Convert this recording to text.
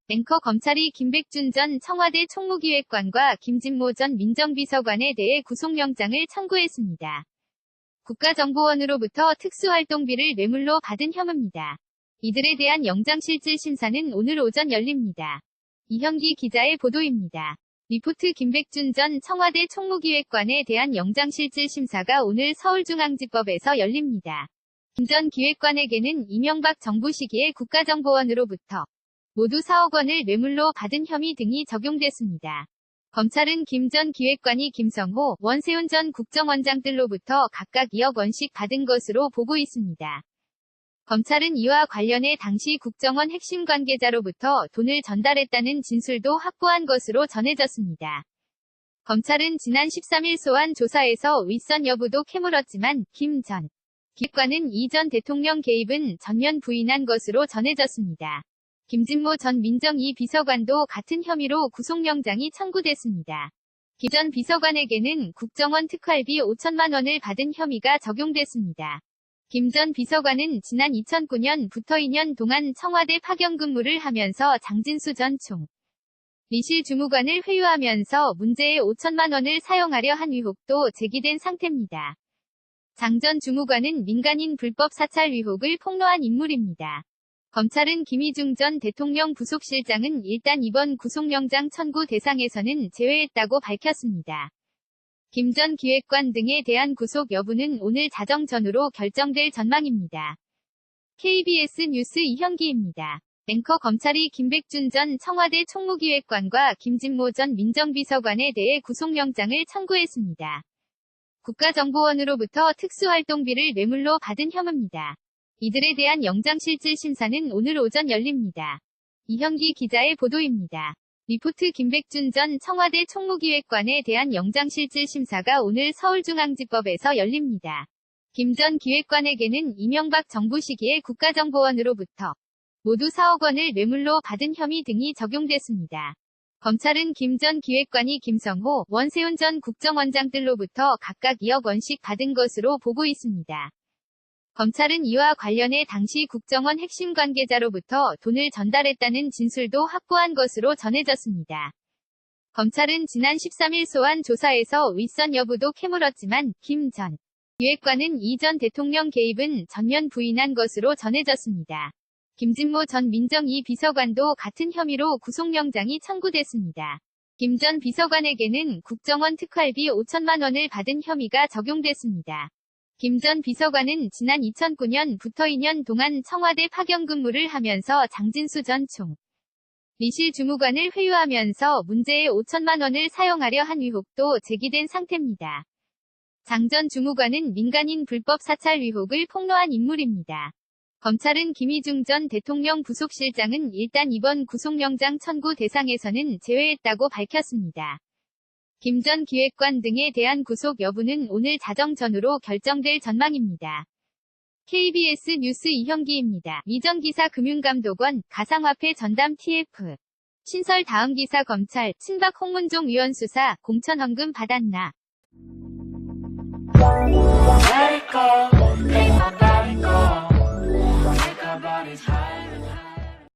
앵커 검찰이 김백준 전 청와대 총무기획관과 김진모 전 민정비서관에 대해 구속영장을 청구했습니다. 국가정보원으로부터 특수활동비를 뇌물로 받은 혐의입니다. 이들에 대한 영장실질심사는 오늘 오전 열립니다. 이현기 기자의 보도입니다. 리포트. 김백준 전 청와대 총무기획관에 대한 영장실질심사가 오늘 서울중앙지법에서 열립니다. 김 전 기획관에게는 이명박 정부 시기에 국가정보원으로부터 모두 4억 원을 뇌물로 받은 혐의 등이 적용됐습니다. 검찰은 김 전 기획관이 김성호, 원세훈 전 국정원장들로부터 각각 2억 원씩 받은 것으로 보고 있습니다. 검찰은 이와 관련해 당시 국정원 핵심 관계자로부터 돈을 전달했다는 진술도 확보한 것으로 전해졌습니다. 검찰은 지난 13일 소환 조사에서 윗선 여부도 캐물었지만 김 전 기획관은 이 전 대통령 개입은 전면 부인한 것으로 전해졌습니다. 김진모 전 민정 2비서관도 같은 혐의로 구속영장이 청구됐습니다. 김 전 비서관에게는 국정원 특활비 5천만 원을 받은 혐의가 적용됐습니다. 김 전 비서관은 지난 2009년부터 2년 동안 청와대 파견 근무를 하면서 장진수 전 총 리실 주무관을 회유하면서 문제의 5천만 원을 사용하려 한 의혹도 제기된 상태입니다. 장 전 주무관은 민간인 불법 사찰 의혹을 폭로한 인물입니다. 검찰은 김희중 전 대통령 부속실장은 일단 이번 구속영장 청구 대상에서는 제외했다고 밝혔습니다. 김 전 기획관 등에 대한 구속 여부는 오늘 자정 전후로 결정될 전망입니다. KBS 뉴스 이현기입니다. 앵커 검찰이 김백준 전 청와대 총무기획관과 김진모 전 민정비서관에 대해 구속영장을 청구했습니다. 국가정보원으로부터 특수활동비를 뇌물로 받은 혐의입니다. 이들에 대한 영장실질심사는 오늘 오전 열립니다. 이현기 기자의 보도입니다. 리포트. 김백준 전 청와대 총무기획관에 대한 영장실질심사가 오늘 서울중앙지법에서 열립니다. 김 전 기획관에게는 이명박 정부 시기에 국가정보원으로부터 모두 4억 원을 뇌물로 받은 혐의 등이 적용됐습니다. 검찰은 김 전 기획관이 김성호, 원세훈 전 국정원장들로부터 각각 2억 원씩 받은 것으로 보고 있습니다. 검찰은 이와 관련해 당시 국정원 핵심 관계자로부터 돈을 전달했다는 진술도 확보한 것으로 전해졌습니다. 검찰은 지난 13일 소환 조사에서 윗선 여부도 캐물었지만 김 전 기획관은 이 전 대통령 개입은 전면 부인한 것으로 전해졌습니다. 김진모 전 민정 2비서관도 같은 혐의로 구속영장이 청구됐습니다. 김 전 비서관에게는 국정원 특활비 5천만 원을 받은 혐의가 적용됐습니다. 김 전 비서관은 지난 2009년부터 2년 동안 청와대 파견 근무를 하면서 장진수 전 총 리실 주무관을 회유하면서 문제의 5천만 원을 사용하려 한 의혹도 제기된 상태입니다. 장 전 주무관은 민간인 불법 사찰 의혹을 폭로한 인물입니다. 검찰은 김희중 전 대통령 부속실장은 일단 이번 구속영장 청구 대상에서는 제외했다고 밝혔습니다. 김 전 기획관 등에 대한 구속 여부는 오늘 자정 전후로 결정될 전망입니다. KBS 뉴스 이현기입니다. 이전 기사 금융감독원, 가상화폐 전담 TF. 신설 다음 기사 검찰, 친박 홍문종 의원 수사, 공천 헌금 받았나?